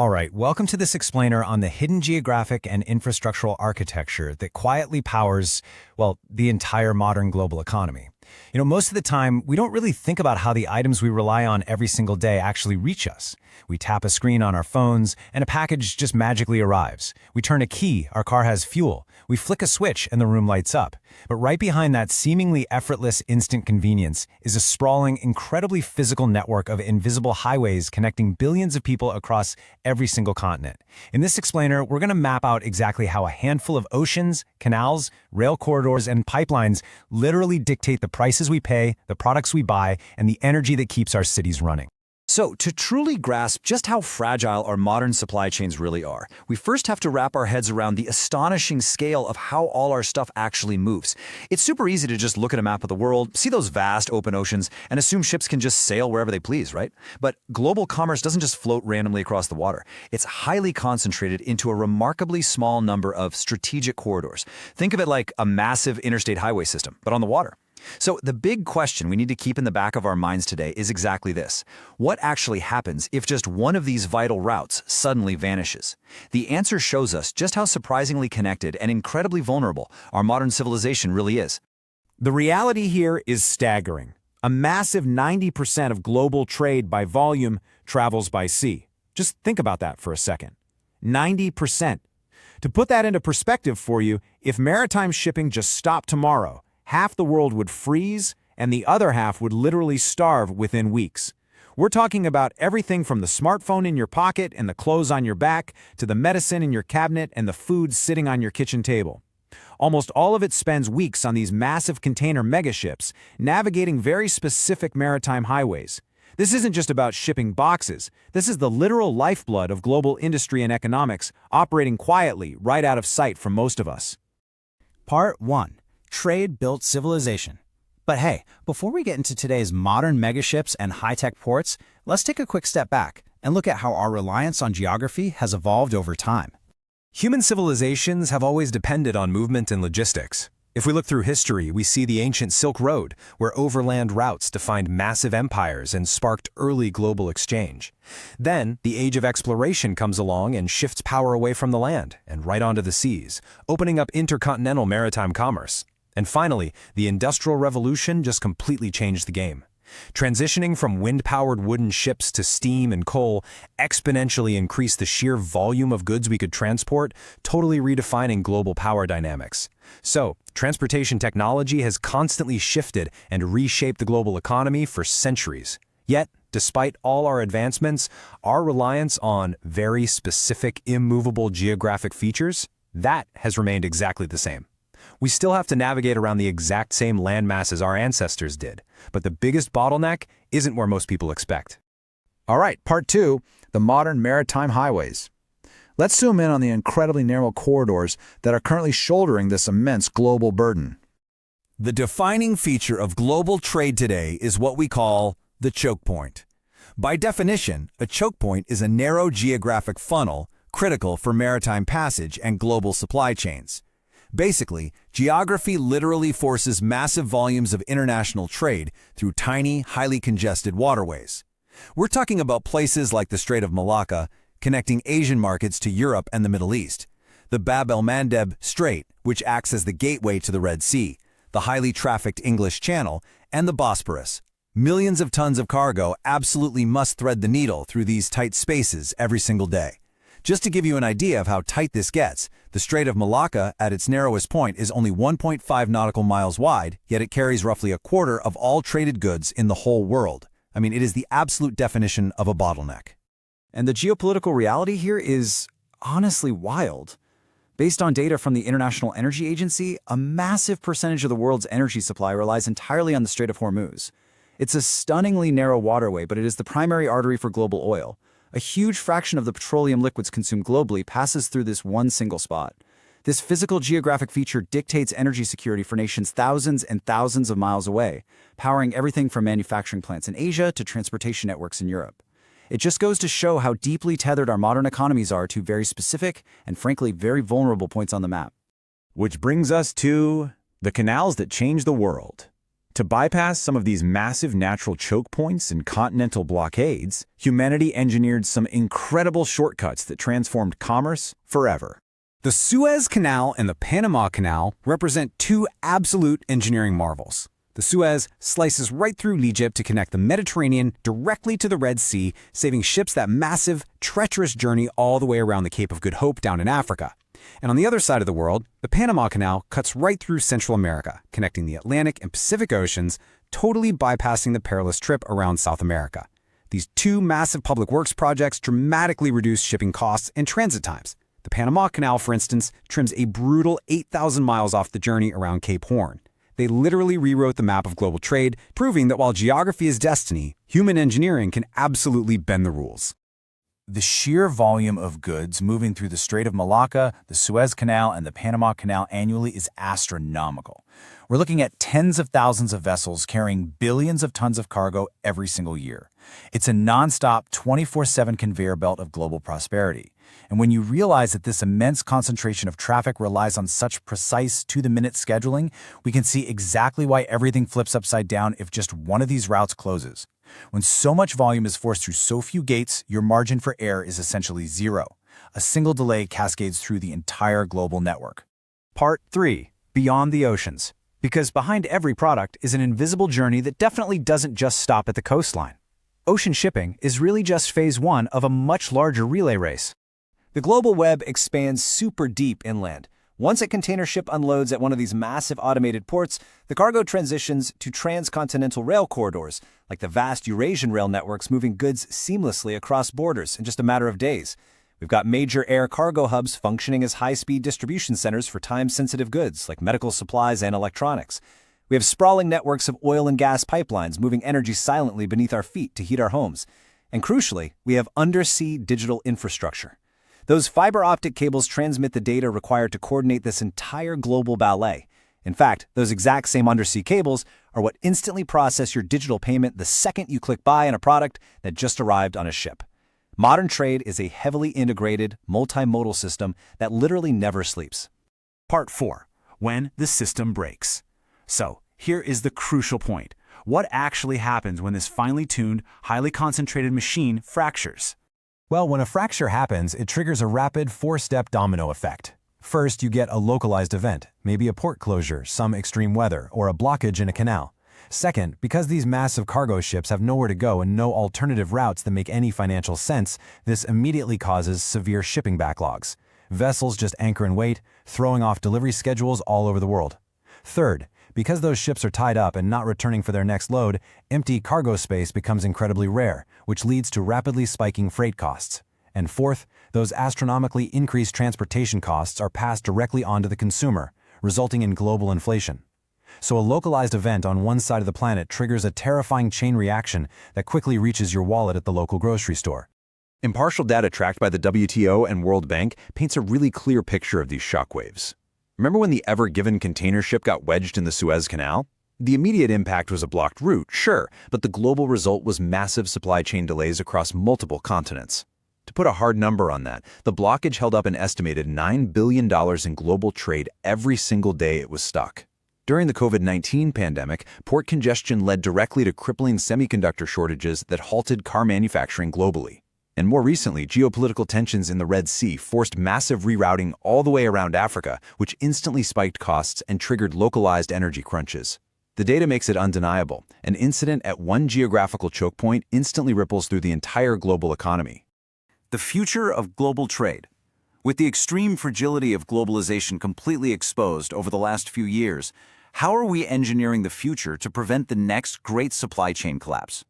All right, welcome to this explainer on the hidden geographic and infrastructural architecture that quietly powers, well, the entire modern global economy. Most of the time, we don't really think about how the items we rely on every single day actually reach us. We tap a screen on our phones, and a package just magically arrives. We turn a key, our car has fuel. We flick a switch, and the room lights up. But right behind that seemingly effortless instant convenience is a sprawling, incredibly physical network of invisible highways connecting billions of people across every single continent. In this explainer, we're going to map out exactly how a handful of oceans, canals, rail corridors, and pipelines literally dictate the prices we pay, the products we buy, and the energy that keeps our cities running. So, to truly grasp just how fragile our modern supply chains really are, we first have to wrap our heads around the astonishing scale of how all our stuff actually moves. It's super easy to just look at a map of the world, see those vast open oceans, and assume ships can just sail wherever they please, right? But global commerce doesn't just float randomly across the water. It's highly concentrated into a remarkably small number of strategic corridors. Think of it like a massive interstate highway system, but on the water. So the big question we need to keep in the back of our minds today is exactly this. What actually happens if just one of these vital routes suddenly vanishes? The answer shows us just how surprisingly connected and incredibly vulnerable our modern civilization really is. The reality here is staggering. A massive 90% of global trade by volume travels by sea. Just think about that for a second. 90%. To put that into perspective for you, if maritime shipping just stopped tomorrow, half the world would freeze, and the other half would literally starve within weeks. We're talking about everything from the smartphone in your pocket and the clothes on your back to the medicine in your cabinet and the food sitting on your kitchen table. Almost all of it spends weeks on these massive container megaships, navigating very specific maritime highways. This isn't just about shipping boxes. This is the literal lifeblood of global industry and economics, operating quietly right out of sight from most of us. Part 1. Trade built civilization. But hey, before we get into today's modern megaships and high-tech ports, let's take a quick step back and look at how our reliance on geography has evolved over time. Human civilizations have always depended on movement and logistics. If we look through history, we see the ancient Silk Road, where overland routes defined massive empires and sparked early global exchange. Then, the age of exploration comes along and shifts power away from the land and right onto the seas, opening up intercontinental maritime commerce. And finally, the Industrial Revolution just completely changed the game. Transitioning from wind-powered wooden ships to steam and coal exponentially increased the sheer volume of goods we could transport, totally redefining global power dynamics. So, transportation technology has constantly shifted and reshaped the global economy for centuries. Yet, despite all our advancements, our reliance on very specific, immovable geographic features, that has remained exactly the same. We still have to navigate around the exact same landmasses our ancestors did, but the biggest bottleneck isn't where most people expect. All right, part 2, the modern maritime highways. Let's zoom in on the incredibly narrow corridors that are currently shouldering this immense global burden. The defining feature of global trade today is what we call the choke point. By definition, a choke point is a narrow geographic funnel critical for maritime passage and global supply chains. Basically, geography literally forces massive volumes of international trade through tiny, highly congested waterways. We're talking about places like the Strait of Malacca, connecting Asian markets to Europe and the Middle East, the Bab el-Mandeb Strait, which acts as the gateway to the Red Sea, the highly trafficked English Channel, and the Bosporus. Millions of tons of cargo absolutely must thread the needle through these tight spaces every single day. Just to give you an idea of how tight this gets, the Strait of Malacca at its narrowest point is only 1.5 nautical miles wide, yet it carries roughly a quarter of all traded goods in the whole world. I mean, it is the absolute definition of a bottleneck. And the geopolitical reality here is honestly wild. Based on data from the International Energy Agency, a massive percentage of the world's energy supply relies entirely on the Strait of Hormuz. It's a stunningly narrow waterway, but it is the primary artery for global oil. A huge fraction of the petroleum liquids consumed globally passes through this one single spot. This physical geographic feature dictates energy security for nations thousands and thousands of miles away, powering everything from manufacturing plants in Asia to transportation networks in Europe. It just goes to show how deeply tethered our modern economies are to very specific and frankly very vulnerable points on the map. Which brings us to the canals that change the world. To bypass some of these massive natural choke points and continental blockades, humanity engineered some incredible shortcuts that transformed commerce forever. The Suez Canal and the Panama Canal represent two absolute engineering marvels. The Suez slices right through Egypt to connect the Mediterranean directly to the Red Sea, saving ships that massive, treacherous journey all the way around the Cape of Good Hope down in Africa. And on the other side of the world, the Panama Canal cuts right through Central America, connecting the Atlantic and Pacific Oceans, totally bypassing the perilous trip around South America. These two massive public works projects dramatically reduce shipping costs and transit times. The Panama Canal, for instance, trims a brutal 8,000 miles off the journey around Cape Horn. They literally rewrote the map of global trade, proving that while geography is destiny, human engineering can absolutely bend the rules. The sheer volume of goods moving through the Strait of Malacca, the Suez Canal, and the Panama Canal annually is astronomical. We're looking at tens of thousands of vessels carrying billions of tons of cargo every single year. It's a nonstop 24/7 conveyor belt of global prosperity. And when you realize that this immense concentration of traffic relies on such precise to-the-minute scheduling, we can see exactly why everything flips upside down if just one of these routes closes. When so much volume is forced through so few gates, your margin for error is essentially zero. A single delay cascades through the entire global network. Part 3. Beyond the Oceans. Because behind every product is an invisible journey that definitely doesn't just stop at the coastline. Ocean shipping is really just phase 1 of a much larger relay race. The global web expands super deep inland. Once a container ship unloads at one of these massive automated ports, the cargo transitions to transcontinental rail corridors, like the vast Eurasian rail networks moving goods seamlessly across borders in just a matter of days. We've got major air cargo hubs functioning as high-speed distribution centers for time-sensitive goods like medical supplies and electronics. We have sprawling networks of oil and gas pipelines moving energy silently beneath our feet to heat our homes. And crucially, we have undersea digital infrastructure. Those fiber optic cables transmit the data required to coordinate this entire global ballet. In fact, those exact same undersea cables are what instantly process your digital payment the second you click buy on a product that just arrived on a ship. Modern trade is a heavily integrated, multimodal system that literally never sleeps. Part 4. When the system breaks. So, here is the crucial point. What actually happens when this finely tuned, highly concentrated machine fractures? Well, when a fracture happens, it triggers a rapid four-step domino effect. First, you get a localized event, maybe a port closure, some extreme weather, or a blockage in a canal. Second, because these massive cargo ships have nowhere to go and no alternative routes that make any financial sense, this immediately causes severe shipping backlogs. Vessels just anchor and wait, throwing off delivery schedules all over the world. Third, because those ships are tied up and not returning for their next load, empty cargo space becomes incredibly rare, which leads to rapidly spiking freight costs. And fourth, those astronomically increased transportation costs are passed directly onto the consumer, resulting in global inflation. So a localized event on one side of the planet triggers a terrifying chain reaction that quickly reaches your wallet at the local grocery store. Impartial data tracked by the WTO and World Bank paints a really clear picture of these shockwaves. Remember when the Ever Given container ship got wedged in the Suez Canal? The immediate impact was a blocked route, sure, but the global result was massive supply chain delays across multiple continents. To put a hard number on that, the blockage held up an estimated $9 billion in global trade every single day it was stuck. During the COVID-19 pandemic, port congestion led directly to crippling semiconductor shortages that halted car manufacturing globally. And more recently, geopolitical tensions in the Red Sea forced massive rerouting all the way around Africa, which instantly spiked costs and triggered localized energy crunches. The data makes it undeniable. An incident at one geographical choke point instantly ripples through the entire global economy. The future of global trade. With the extreme fragility of globalization completely exposed over the last few years, how are we engineering the future to prevent the next great supply chain collapse?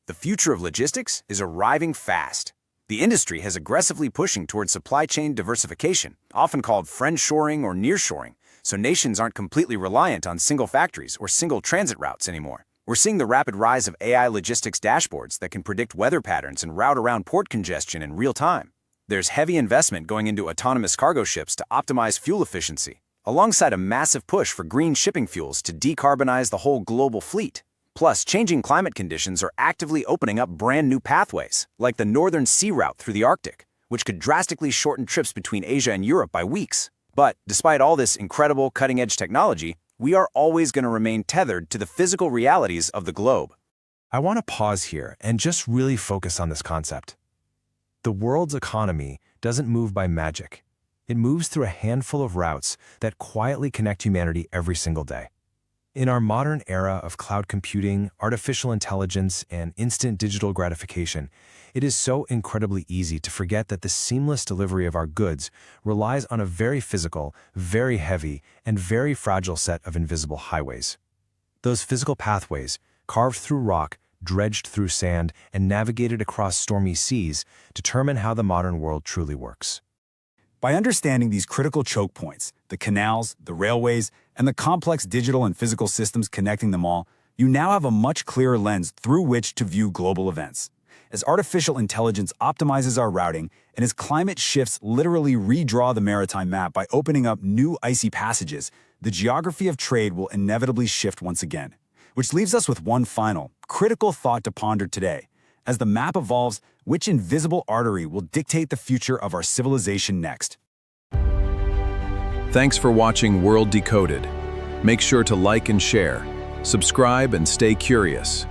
The future of logistics is arriving fast. The industry has aggressively pushing towards supply chain diversification, often called friendshoring or nearshoring, so nations aren't completely reliant on single factories or single transit routes anymore. We're seeing the rapid rise of AI logistics dashboards that can predict weather patterns and route around port congestion in real time. There's heavy investment going into autonomous cargo ships to optimize fuel efficiency, alongside a massive push for green shipping fuels to decarbonize the whole global fleet. Plus, changing climate conditions are actively opening up brand new pathways, like the Northern Sea Route through the Arctic, which could drastically shorten trips between Asia and Europe by weeks. But despite all this incredible cutting-edge technology, we are always going to remain tethered to the physical realities of the globe. I want to pause here and just really focus on this concept. The world's economy doesn't move by magic. It moves through a handful of routes that quietly connect humanity every single day. In our modern era of cloud computing, artificial intelligence, and instant digital gratification, it is so incredibly easy to forget that the seamless delivery of our goods relies on a very physical, very heavy, and very fragile set of invisible highways. Those physical pathways, carved through rock, dredged through sand, and navigated across stormy seas, determine how the modern world truly works. By understanding these critical choke points, the canals, the railways, and the complex digital and physical systems connecting them all, you now have a much clearer lens through which to view global events. As artificial intelligence optimizes our routing, and as climate shifts literally redraw the maritime map by opening up new icy passages, the geography of trade will inevitably shift once again. Which leaves us with one final, critical thought to ponder today. As the map evolves, which invisible artery will dictate the future of our civilization next? Thanks for watching World Decoded. Make sure to like and share, subscribe, and stay curious.